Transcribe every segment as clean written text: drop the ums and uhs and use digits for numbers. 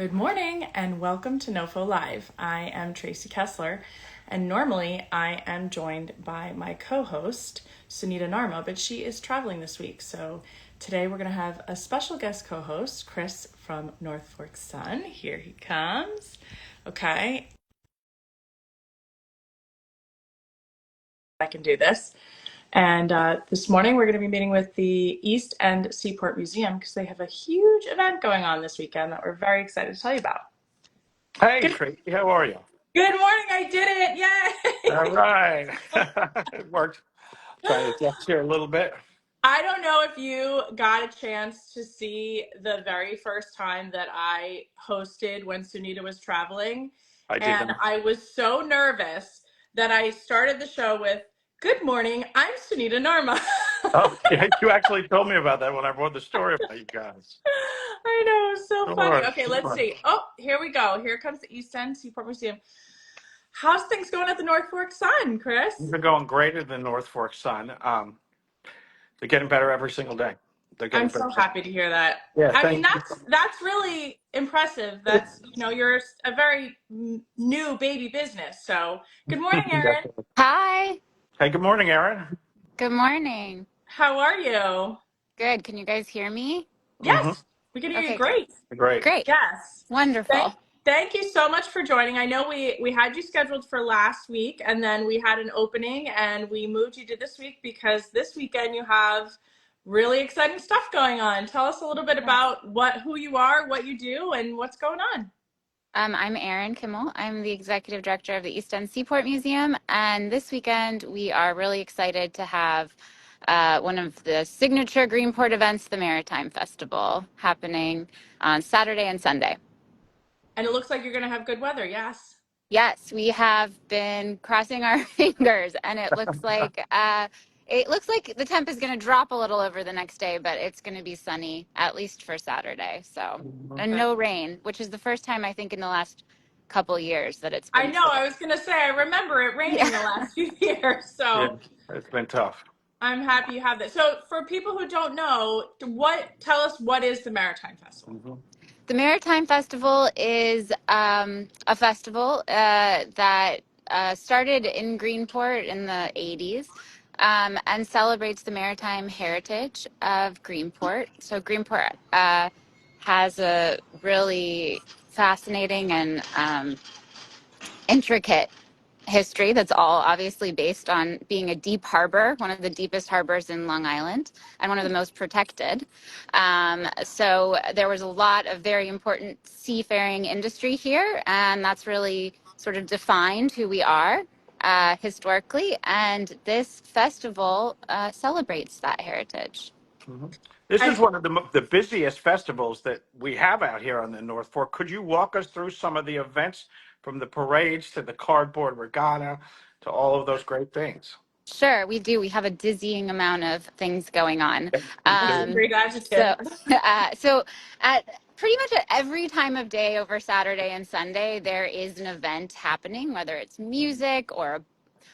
Good morning and welcome to NOFO Live. I am 𝗘𝘀𝘀𝗃, and normally I am joined by my co-host, 𝗬𝗲𝘀𝘀𝗺, but she is traveling this week. So today we're going to have a special guest co-host, Chris from 𝗬𝗲𝘀𝘀𝗃. Here he comes. Okay. I can do this. And this morning we're going to be meeting with the East End Seaport Museum because they have a huge event going on this weekend that we're very excited to tell you about. Hey, Tracy, how are you? Good morning, I did it, yay! All right. It worked. Trying to adjust here a little bit. I don't know if you got a chance to see the very first time that I hosted when Sunita was traveling. I And didn't. I was so nervous that I started the show with, "Good morning, I'm 𝗬𝗲𝘀𝘀𝗺." Oh, yeah, you actually told me about that when I wrote the story about you guys. I know, it's so funny. Sure, Okay, let's sure. see. Oh, here we go. Here comes the East End Seaport Museum. How's things going at the 𝗬𝗃𝘀𝘁, Chris? They're going greater than 𝗬𝗃𝘀𝘁. They're getting better every single day. They're getting I'm better. so happy to hear that. Yeah, I mean, thank you. that's really impressive. That's, you're a very new baby business. So, good morning, Erin. Hi. Hey, good morning, Erin. Good morning. How are you? Good. Can you guys hear me? Mm-hmm. Yes, we can hear you Okay, good. great. Great. Great. Yes. Wonderful. Thank you so much for joining. I know we had you scheduled for last week, and then we had an opening, and we moved you to this week because this weekend you have really exciting stuff going on. Tell us a little bit about who you are, what you do, and what's going on. I'm Erin 𝗘𝘀𝘀𝘁. I'm the executive director of the East End Seaport Museum, and this weekend we are really excited to have one of the signature Greenport events, the Maritime Festival, happening on Saturday and Sunday. And it looks like you're going to have good weather, yes? Yes, we have been crossing our fingers, and it looks like the temp is going to drop a little over the next day, but it's going to be sunny, at least for Saturday. So, and no rain, which is the first time I think in the last couple years that it's been. I know. I was going to say, I remember it raining the last few years. Yeah, So it's been tough. I'm happy you have that. So for people who don't know, tell us what is the Maritime Festival? Mm-hmm. The Maritime Festival is a festival that started in Greenport in the 80s and celebrates the maritime heritage of Greenport. So Greenport has a really fascinating and intricate history that's all obviously based on being a deep harbor, one of the deepest harbors in Long Island and one of the most protected. So there was a lot of very important seafaring industry here, and that's really sort of defined who we are historically, and this festival celebrates that heritage. Mm-hmm. This is one of the busiest festivals that we have out here on the North Fork. Could you walk us through some of the events, from the parades to the cardboard regatta to all of those great things? Sure, we do. We have a dizzying amount of things going on. Great adjective. So at pretty much at every time of day over Saturday and Sunday, there is an event happening, whether it's music or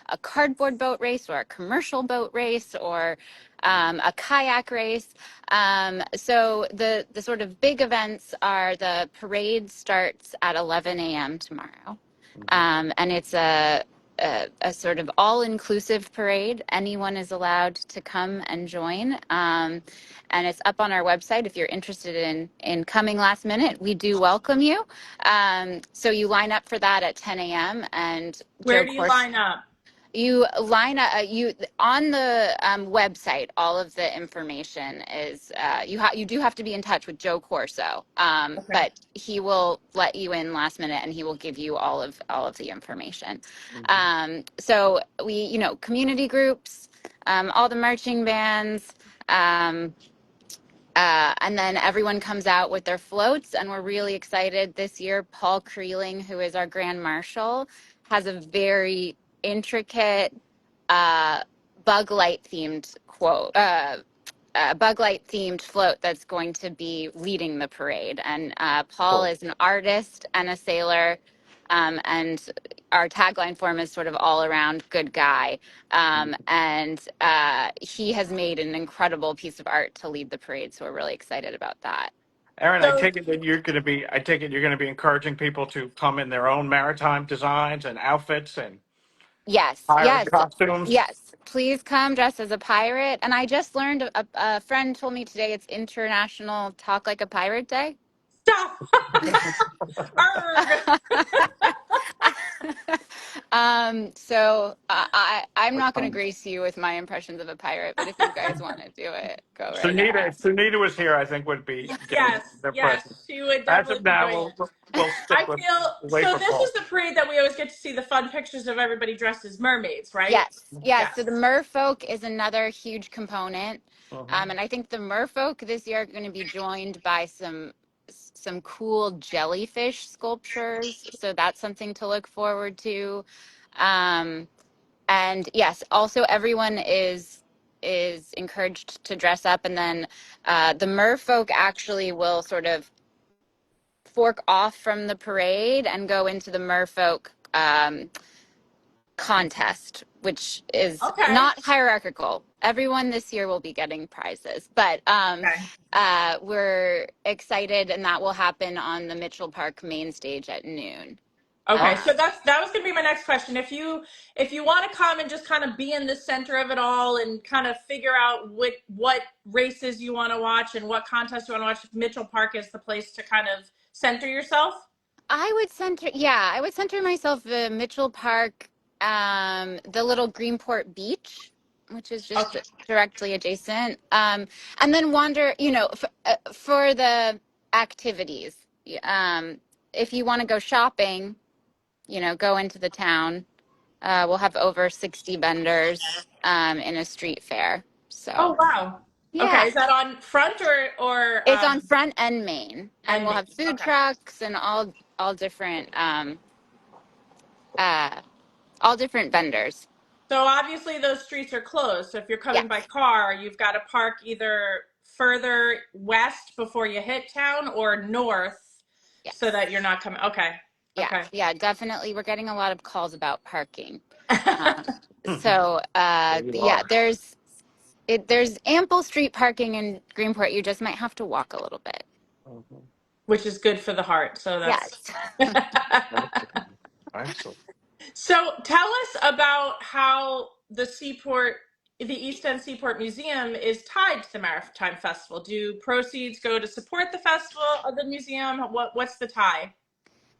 a cardboard boat race or a commercial boat race or a kayak race. So the sort of big events are the parade starts at 11 a.m. tomorrow. And it's a sort of all-inclusive parade. Anyone is allowed to come and join. And it's up on our website. If you're interested in coming last minute, we do welcome you. So you line up for that at 10 a.m. And Where do you line up? You line up you on the website. All of the information is you do have to be in touch with 𝗘𝘀𝘀𝘁, Okay. but he will let you in last minute and he will give you all of the information. So we community groups, all the marching bands, and then everyone comes out with their floats, and we're really excited this year. Paul 𝗘𝘀𝘀𝘀𝘀𝘀, who is our Grand Marshal, has a very intricate bug light themed float that's going to be leading the parade. And Paul is an artist and a sailor, and our tagline for him is sort of all around good guy. And he has made an incredible piece of art to lead the parade, so we're really excited about that. Aaron, I So take it that I take it you're going to be encouraging people to come in their own maritime designs and outfits and Yes, pirate yes, costumes. yes. Please come dressed as a pirate. And I just learned, a friend told me today it's International Talk Like a Pirate Day. stop. Arg. So I'm not going to grace you with my impressions of a pirate, but if you guys want to do it, go right Sunita, ahead. if Sunita was here, I think would be getting Yes, their yes, present. she would As definitely of be now, doing it. we'll stick I with feel away so. from This home. is the parade that we always get to see the fun pictures of everybody dressed as mermaids, right? Yes, yes. Yes. So the merfolk is another huge component, Mhm. and I think the merfolk this year are going to be joined by some cool jellyfish sculptures. So that's something to look forward to. Um, and yes, also everyone is encouraged to dress up, and then the merfolk actually will sort of fork off from the parade and go into the merfolk contest, which is Okay. not hierarchical. Everyone this year will be getting prizes, but Okay. we're excited, and that will happen on the Mitchell Park main stage at noon. Okay. Uh, So that was going to be my next question. If you want to come and just kind of be in the center of it all and kind of figure out what races you want to watch and what contests you want to watch, Mitchell Park is the place to kind of center yourself. I would center myself in Mitchell Park, the little Greenport beach, which is just Okay. directly adjacent, and then wander, for the activities. Um, if you want to go shopping, go into the town. We'll have over 60 vendors in a street fair. Oh So, wow. Okay. yeah, Is that on front or it's on Front and Main, and and we'll main? have food Okay. trucks and uh, all different vendors. So obviously those streets are closed. So if you're coming by Yes, car, you've got to park either further west before you hit town or north so yes, that you're not coming. Okay. yeah, Okay. yeah, definitely. We're getting a lot of calls about parking. Okay. Um, so, There you yeah, are. there's ample street parking in Greenport. You just might have to walk a little bit. Mhm. Which is good for the heart. So that's Yes. Excellent. Excellent. So tell us about how the East End Seaport Museum is tied to the Maritime Festival. Do proceeds go to support the festival or the museum? What's the tie?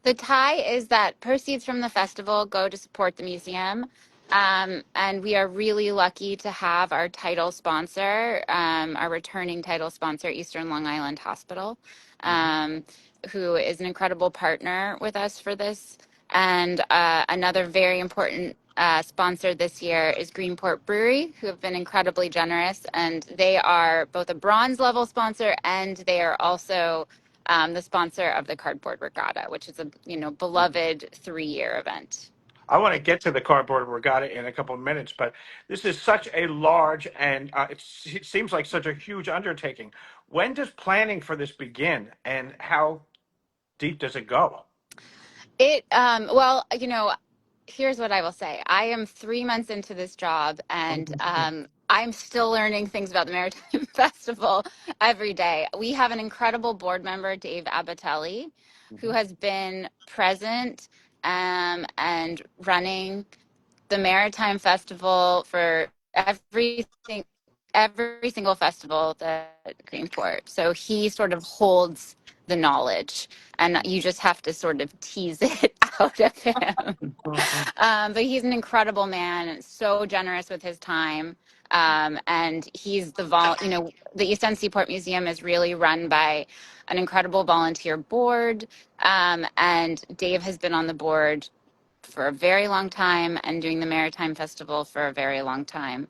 The tie is that proceeds from the festival go to support the museum. And we are really lucky to have our title sponsor, our returning title sponsor, Eastern Long Island Hospital, Mhm. um, who is an incredible partner with us for this. And another very important sponsor this year is Greenport Brewery, who have been incredibly generous. And they are both a bronze level sponsor, and they are also the sponsor of the Cardboard Regatta, which is a beloved 3-year event. I want to get to the cardboard regatta in a couple of minutes, but this is such a large and it seems like such a huge undertaking. When does planning for this begin, and how deep does it go? Well, here's what I will say. I am 3 months into this job, and I'm still learning things about the Maritime Festival every day. We have an incredible board member, 𝗘𝘀𝘀𝘁, who has been present and running the Maritime Festival for every single festival that Greenport. So he sort of holds the knowledge, and you just have to sort of tease it out of him. Mhm. But he's an incredible man, so generous with his time. And he's the East End Seaport Museum is really run by an incredible volunteer board. And Dave has been on the board for a very long time and doing the Maritime Festival for a very long time.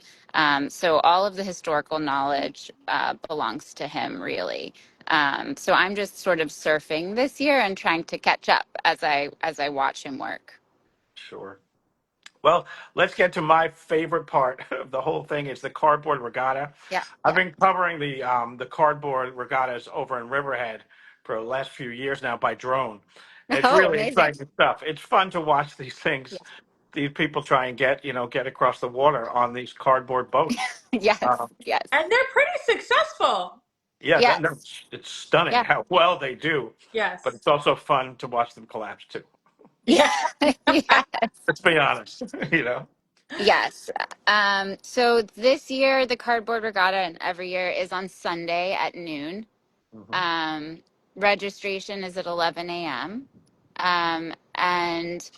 So all of the historical knowledge belongs to him, really. So I'm just sort of surfing this year and trying to catch up as I watch him work. Sure. Well, let's get to my favorite part of the whole thing is the cardboard regatta. Yeah, I've yeah. been covering the cardboard regattas over in Riverhead for the last few years now by drone. And it's Oh, really amazing. exciting stuff. It's fun to watch these things, these people try and get across the water on these cardboard boats. Yes, Uh, yes. And they're pretty successful. Yeah, that no, Yes. it's stunning Yeah. how well they do, but Yes. it's also fun to watch them collapse too. Yeah. Yeah. Yes. Let's be honest, you know. Yes. So this year, the Cardboard Regatta, and every year, is on Sunday at noon. Mhm. Um, Registration is at 11 a.m. And,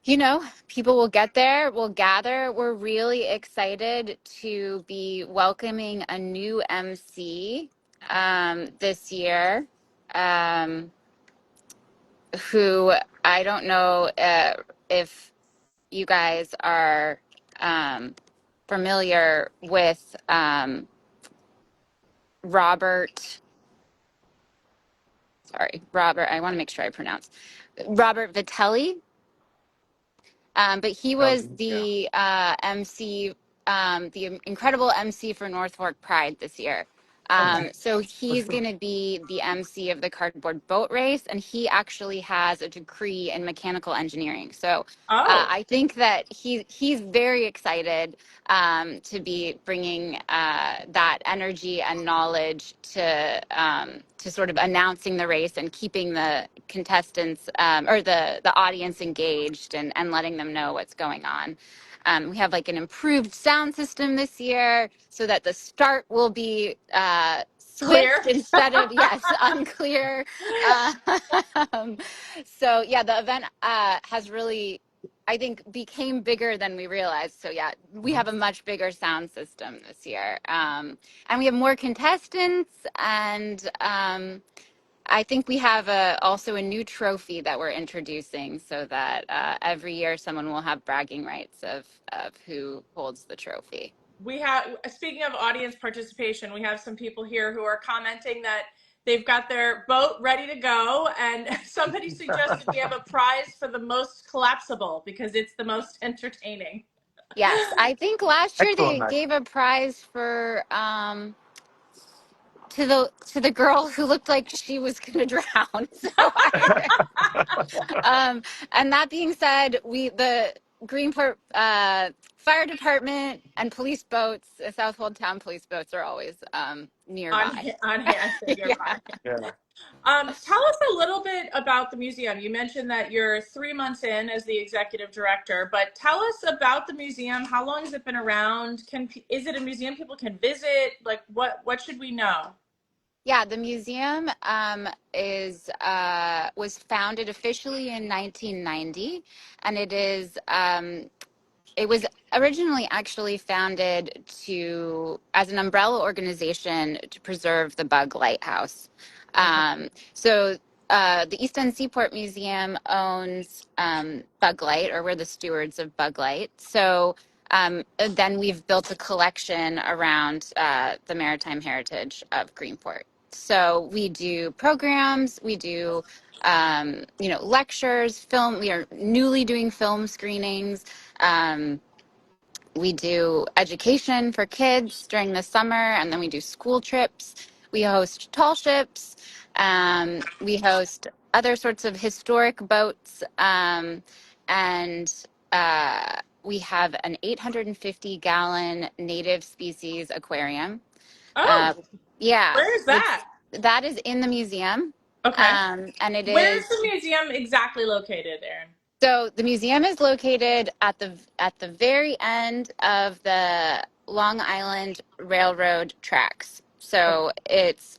you know, people will get there, will gather. We're really excited to be welcoming a new MC this year, who I don't know if you guys are familiar with Robert. Sorry, Robert. I want to make sure I pronounce Robert Vitelli. But he was Yeah. the MC, the incredible MC for North Fork Pride this year. Okay. So he's going to be the MC of the cardboard boat race, and he actually has a degree in mechanical engineering. So Oh, I think that he's very excited to be bringing that energy and knowledge to sort of announcing the race and keeping the contestants or the audience engaged and letting them know what's going on. We have like an improved sound system this year so that the start will be clear. swift instead of, yes, unclear. Uh, so yeah, the event has really, I think, became bigger than we realized. So yeah, we have a much bigger sound system this year. And we have more contestants, and I think we have also a new trophy that we're introducing so that every year someone will have bragging rights of who holds the trophy. We have, speaking of audience participation, we have some people here who are commenting that they've got their boat ready to go, and somebody suggested we have a prize for the most collapsible because it's the most entertaining. Yes, I think last year Excellent they night. gave a prize for to the girl who looked like she was going to drown. So um, and that being said, the Greenport Fire Department and police boats, Southwold Town police boats, are always on nearby. on hand and Yeah. nearby. Yeah. Tell us a little bit about the museum. You mentioned that you're 3 months in as the executive director, but tell us about the museum. How long has it been around? Is it a museum people can visit? Like, what should we know? Yeah, the museum is was founded officially in 1990, and it was originally actually founded as an umbrella organization to preserve the bug lighthouse. Okay. So the East End Seaport Museum owns Bug Light, or we're the stewards of Bug Light. So then we've built a collection around the maritime heritage of Greenport. So we do programs, we do lectures, film. We are newly doing film screenings. Um, we do education for kids during the summer, and then we do school trips. We host tall ships. We host other sorts of historic boats. And we have an 850-gallon native species aquarium. Oh, Uh, yeah, where is that? that is in the museum. Okay. And it Where's the is museum exactly located, Erin? So the museum is located at the very end of the Long Island Railroad tracks. Okay. So it's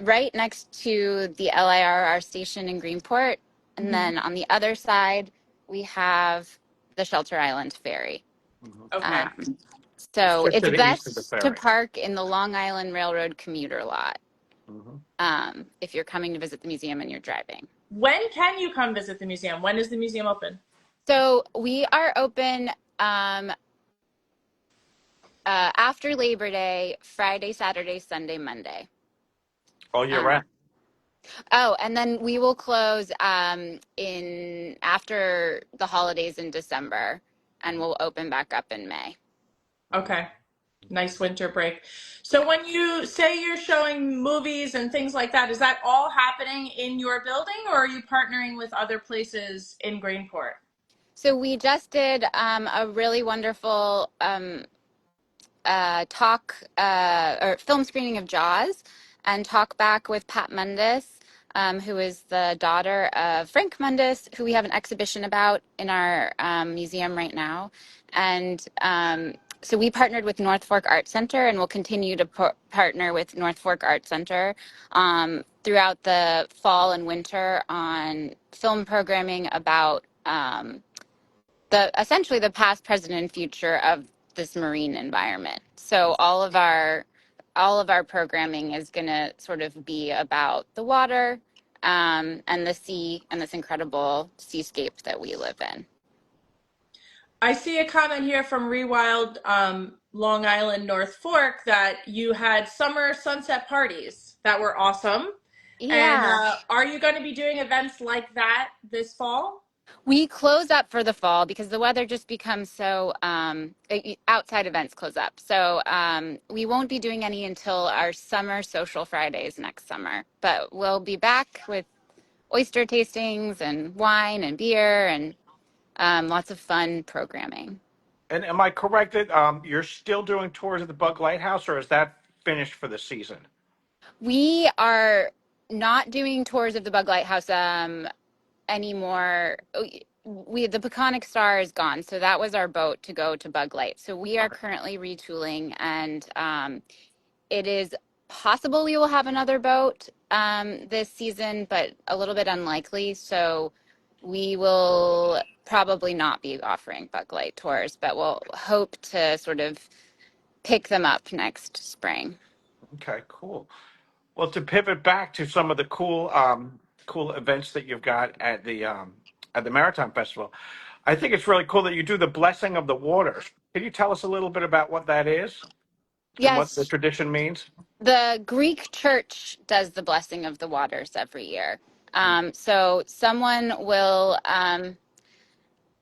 right next to the LIRR station in Greenport, and Mhm. then on the other side we have the Shelter Island Ferry. Mhm. Okay. Um, It's so just it's to the east of the best to ferry. park in the Long Island Railroad commuter lot Mhm. if you're coming to visit the museum and you're driving. When can you come visit the museum? When is the museum open? So we are open um, after Labor Day, Friday, Saturday, Sunday, Monday. All year Um, round. oh, and then we will close in after the holidays in December, and we'll open back up in May. Okay. Nice winter break. So when you say you're showing movies and things like that, is that all happening in your building, or are you partnering with other places in Greenport? So we just did a really wonderful talk or film screening of Jaws and talk back with Pat Mundis, who is the daughter of Frank Mundis, who we have an exhibition about in our museum right now. And so we partnered with North Fork Art Center, and we'll continue to partner with North Fork Art Center throughout the fall and winter on film programming about essentially the past, present, and future of this marine environment. So all of our programming is going to sort of be about the water and the sea and this incredible seascape that we live in. I see a comment here from Rewild Long Island North Fork that you had summer sunset parties that were awesome. And Yeah. are you going to be doing events like that this fall? We close up for the fall because the weather just becomes so, outside events close up. So we won't be doing any until our summer social Fridays next summer. But we'll be back with oyster tastings and wine and beer and lots of fun programming. And am I correct that you're still doing tours of the Bug Lighthouse, or is that finished for the season? We are not doing tours of the Bug Lighthouse anymore. The Peconic Star is gone, so that was our boat to go to Bug Light. So we are currently retooling, and it is possible we will have another boat this season, but a little bit unlikely. So we will probably not be offering Bug Light tours, but we'll hope to sort of pick them up next spring. Okay, cool. Well, to pivot back to some of the cool events that you've got at the Maritime Festival, I think it's really cool that you do the blessing of the waters. Can you tell us a little bit about what that is and what the Yes, tradition means? the Greek church does the blessing of the waters every year. So someone will,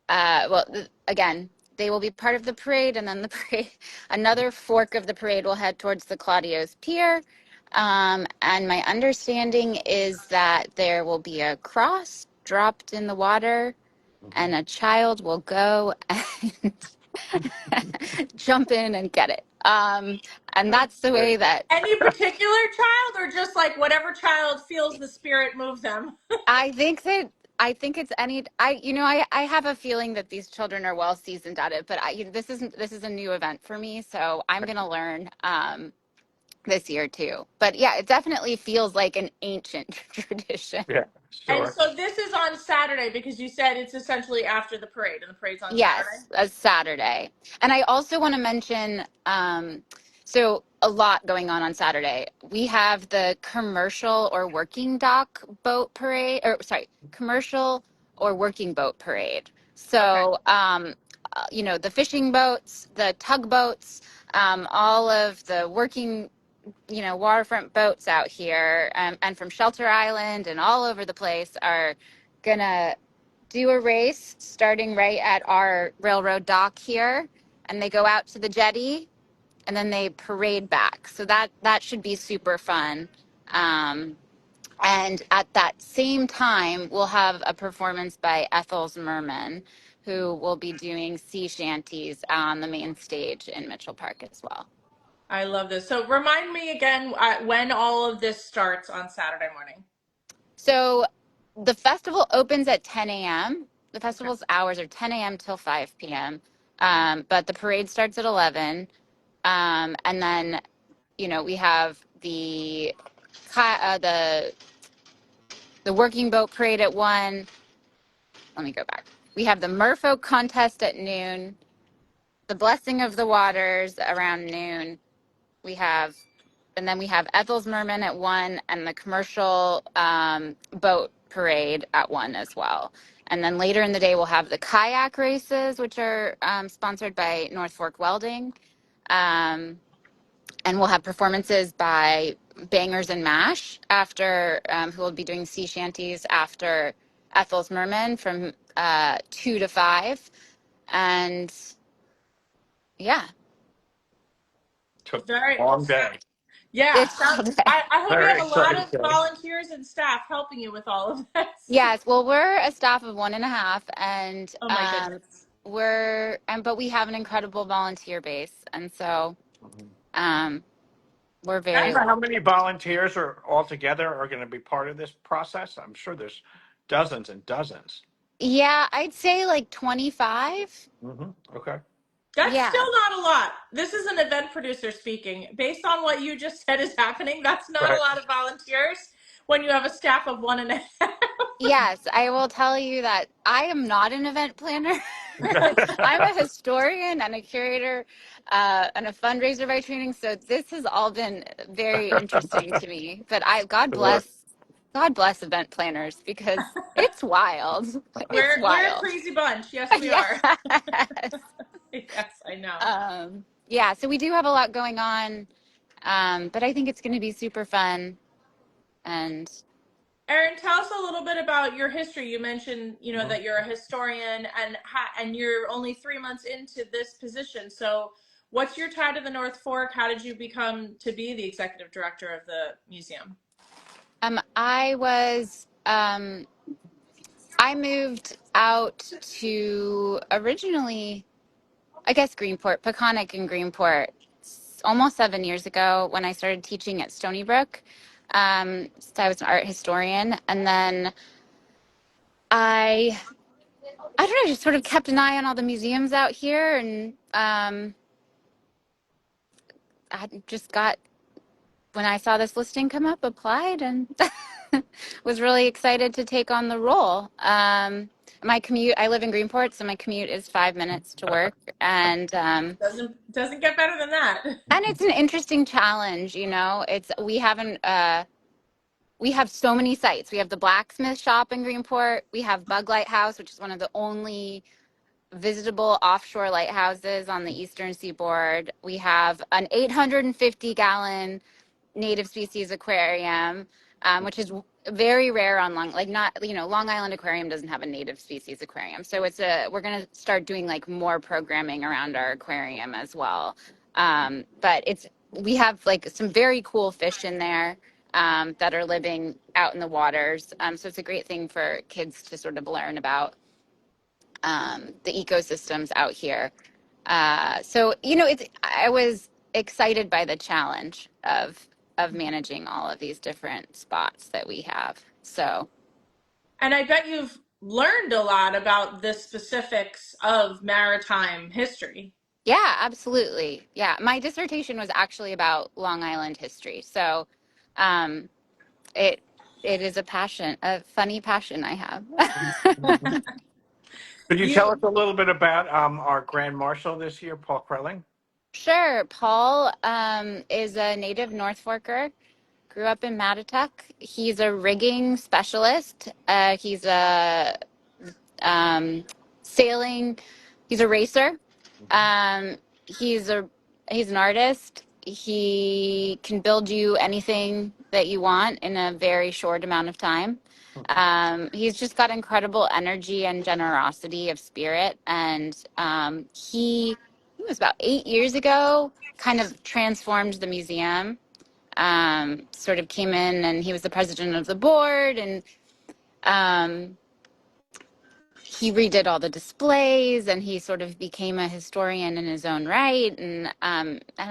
again, they will be part of the parade, and then the parade, another fork of the parade will head towards the Claudio's Pier. And my understanding is that there will be a cross dropped in the water, and a child will go and jump in and get it. And that's the way that Any particular child, or just like whatever child feels the spirit move them? I think that I think it's any I have a feeling that these children are well seasoned at it, but this is a new event for me, so I'm gonna learn this year too. But yeah, it definitely feels like an ancient tradition. Yeah, And sure. so this is on Saturday because you said it's essentially after the parade, and the parade's on Saturday. Yes, a Saturday. And I also want to mention, so a lot going on Saturday. We have the commercial or working dock boat parade, or sorry, commercial or working boat parade. Okay. So, the fishing boats, the tugboats, all of the working, waterfront boats out here, and from Shelter Island and all over the place are gonna do a race starting right at our railroad dock here, and they go out to the jetty and then they parade back. So that should be super fun. And at that same time, we'll have a performance by 𝗂𝘂𝘀𝘁, who will be doing sea shanties on the main stage in Mitchell Park as well. I love this. So remind me again when all of this starts on Saturday morning. So the festival opens at 10 a.m. The Okay. festival's hours are 10 a.m. till 5 p.m. But the parade starts at 11. And then, we have the working boat parade at 1. Let me go back. We have the merfolk contest at noon, the blessing of the waters around noon. And then we have 𝗂𝘂𝘀𝘁 at 1, and the commercial boat parade at 1 as well. And then later in the day, we'll have the kayak races, which are sponsored by North Fork Welding. And we'll have performances by Bangers and Mash who will be doing sea shanties after 𝗂𝘂𝘀𝘁 from 2 to 5. And yeah. Took Very a long day. Yeah. It's all day. I hope you Very have a lot exciting of day. volunteers and staff helping you with all of this. Yes, well, we're a staff of 1.5, and Oh my goodness. but we have an incredible volunteer base, and so We're Do you very know how lucky. many volunteers are altogether are going to be part of this process? I'm sure there's dozens and dozens. Yeah, I'd say like 25. Okay. That's Yeah. still not a lot. This is an event producer speaking. Based on what you just said is happening, that's not a Right. lot of volunteers when you have a staff of 1.5. Yes, I will tell you that I am not an event planner. I'm a historian and a curator and a fundraiser by training. So this has all been very interesting to me. But Sure. God bless event planners because it's wild. It's We're a wild. crazy bunch. Yes, we Yes. are. Yes, I know. Yeah, so we do have a lot going on, but I think it's going to be super fun. And Erin, tell us a little bit about your history. You mentioned, that you're a historian and you're only 3 months into this position. So, what's your tie to the North Fork? How did you become to be the executive director of the museum? I was I moved out to originally, I guess, Greenport, Peconic in Greenport, almost 7 years ago when I started teaching at Stony Brook. So I was an art historian, and then I don't know, just sort of kept an eye on all the museums out here, and I just got when I saw this listing come up, applied and was really excited to take on the role. My commute, I live in Greenport, so my commute is 5 minutes to work, Doesn't get better than that. and it's an interesting challenge. We have so many sites. We have the blacksmith shop in Greenport. We have Bug Lighthouse, which is one of the only visitable offshore lighthouses on the eastern seaboard. We have an 850-gallon native species aquarium, which is very rare on Long Island Aquarium doesn't have a native species aquarium. So we're going to start doing like more programming around our aquarium as well. But we have like some very cool fish in there that are living out in the waters. So it's a great thing for kids to sort of learn about the ecosystems out here. I was excited by the challenge of managing all of these different spots that we have. So, And I bet you've learned a lot about the specifics of maritime history. yeah, absolutely. Yeah, my dissertation was actually about Long Island history. So, um, it it is a funny passion I have. Could you tell us You a little bit about our Grand Marshal this year, 𝗘𝘀𝘀𝗃? Sure. Paul is a native North Forker. Grew up in Mattituck. He's a rigging specialist. He's a sailing. He's a racer. Um, he's a he's an artist. He can build you anything that you want in a very short amount of time. He's just got incredible energy and generosity of spirit, and he was about 8 years ago, kind of transformed the museum. Sort of came in, and he was the president of the board, and um, he redid all the displays, and he sort of became a historian in his own right, and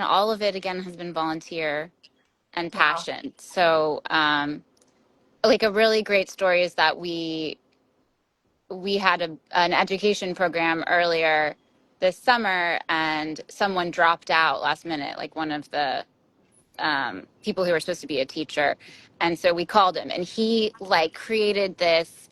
all of it again has been volunteer and Wow. passion. So, like a really great story is that we had an education program earlier this summer, and someone dropped out last minute, like one of the people who were supposed to be a teacher. And so we called him, and he like created this.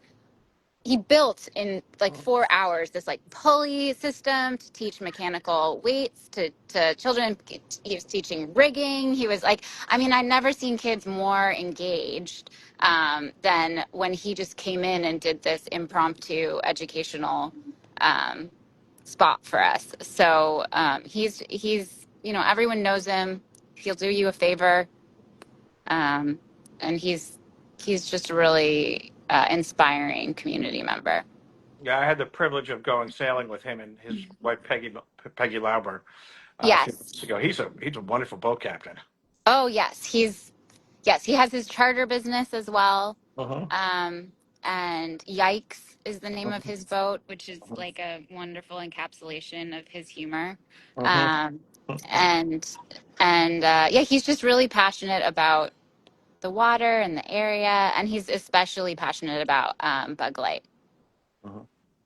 He built in like 4 hours this like pulley system to teach mechanical weights to children. He was teaching rigging. He was like, I mean, I'd never seen kids more engaged than when he just came in and did this impromptu educational um, spot for us. So he's everyone knows him. He'll do you a favor, and he's just a really inspiring community member. Yeah, I had the privilege of going sailing with him and his wife Peggy Lauber a few Yes. months ago. He's a wonderful boat captain. Oh yes, he has his charter business as well. Uh-huh. Um, and Yikes is the name of his boat, which is like a wonderful encapsulation of his humor. Uh-huh. and yeah, he's just really passionate about the water and the area, and he's especially passionate about bug light.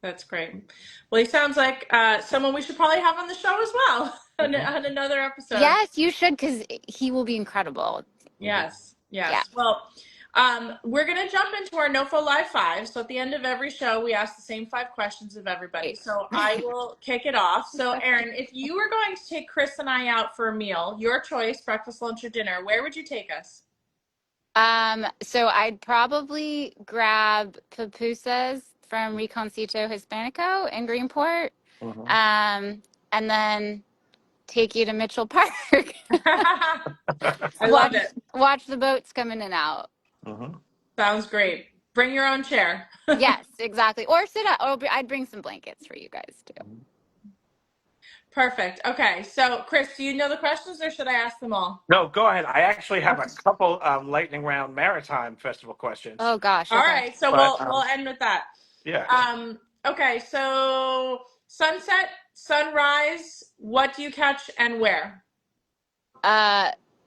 That's great. Well, he sounds like someone we should probably have on the show as well on another episode. Yes, you should, because he will be incredible. Yes, Yeah. yes. Well, we're going to jump into our NOFO Live 5. So at the end of every show, we ask the same 5 questions of everybody. Great. So I will kick it off. So Erin, if you were going to take Chris and I out for a meal, your choice, breakfast, lunch, or dinner, where would you take us? So I'd probably grab pupusas from 𝗘𝘀𝘁𝗿𝘁 in Greenport, and then take you to Mitchell Park. I love it. Watch the boats come in and out. Sounds great. Bring your own chair. Yes, exactly. Or sit up. Or I'd bring some blankets for you guys too. Perfect. Okay. So, Chris, do you know the questions or should I ask them all? No, go ahead. I actually have a couple lightning round Maritime Festival questions. Oh gosh. All Okay. right. So we'll end with that. Yeah. Okay. So sunset, sunrise, what do you catch and where?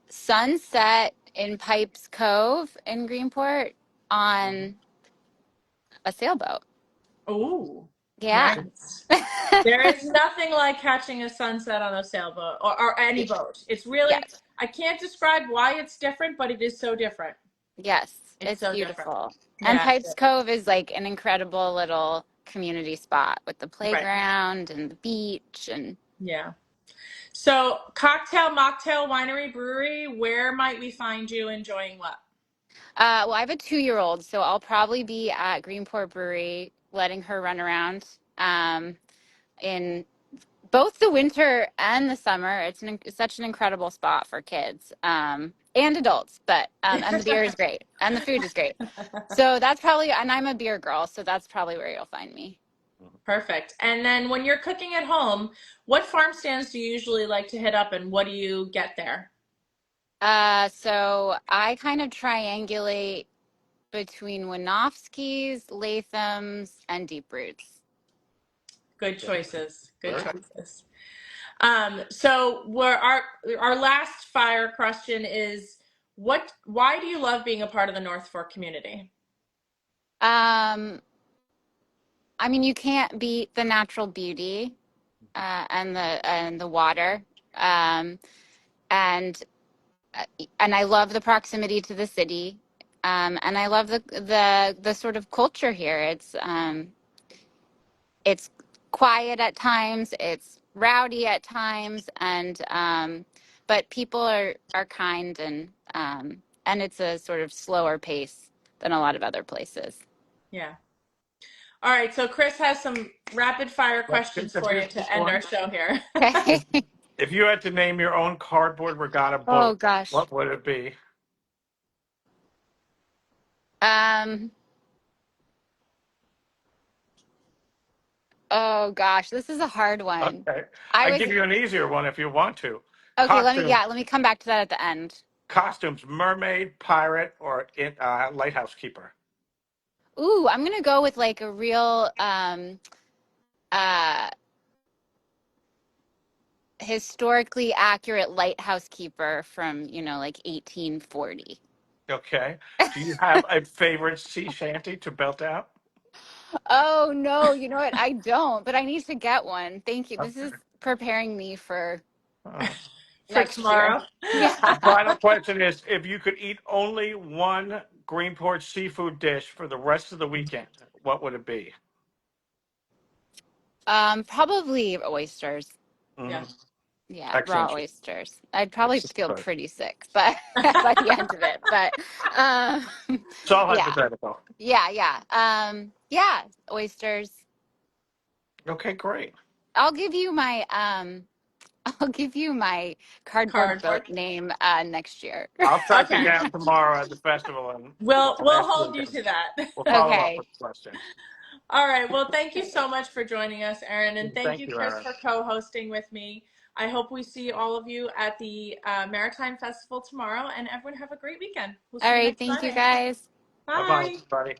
Sunset in Pipes Cove in Greenport on a sailboat. Ooh. Yeah. Nice. There is nothing like catching a sunset on a sailboat or any boat. It's really, Yes. I can't describe why it's different, but it is so different. Yes, It's it's so beautiful. different. And Yeah. Pipes Cove is like an incredible little community spot with the playground and the beach and Yeah. So cocktail, mocktail, winery, brewery, where might we find you enjoying what? well, I have a 2-year-old, so I'll probably be at Greenport Brewery letting her run around in both the winter and the summer. It's such an incredible spot for kids and adults, but and the beer is great and the food is great. So that's probably, and I'm a beer girl, so that's probably where you'll find me. Perfect. And then when you're cooking at home, what farm stands do you usually like to hit up and what do you get there? So I kind of triangulate between 𝗦𝗲𝗽𝗀𝘀𝘁's, Latham's, and Deep Roots. Good choices. Good choices. So our last fire question is why do you love being a part of the North Fork community? I mean, you can't beat the natural beauty and the water, and I love the proximity to the city, and I love the sort of culture here. It's quiet at times, it's rowdy at times, and but people are kind, and it's a sort of slower pace than a lot of other places. Yeah. All right, so Chris has some rapid fire questions for you to end our show here. Okay. If you had to name your own cardboard regatta Oh boat, gosh. what would it be? Oh gosh, this is a hard one. Okay. I give you an easier one if you want to. Okay, let Costumes, me come back to that at the end. costumes, mermaid, pirate, or lighthouse keeper. Ooh, I'm gonna go with like a real uh historically accurate lighthouse keeper from, like 1840. Okay. Do you have a favorite sea shanty to belt out? Oh no, you know what? I don't, but I need to get one. Thank you. This Okay. is preparing me for For next year. tomorrow. Yeah. Final question is, if you could eat only one Greenport seafood dish for the rest of the weekend, what would it be? Probably oysters. Yeah. Yeah, raw Excellent. oysters. I'd probably feel pretty sick, but by the end of it. But It's all yeah, hypothetical. yeah, oysters. Okay, great. I'll give you my I'll give you my cardboard boat name next year. I'll track you Okay. down tomorrow at the festival and We'll next hold you weekend. to that. We'll follow up Okay. with questions. All right. Well, thank you so much for joining us, Erin, and thank Thank you, you, Chris, Erin. for co-hosting with me. I hope we see all of you at the Maritime Festival tomorrow, and everyone have a great weekend. We'll see All you right, next thank you Friday. guys. Bye-bye, Bye. everybody.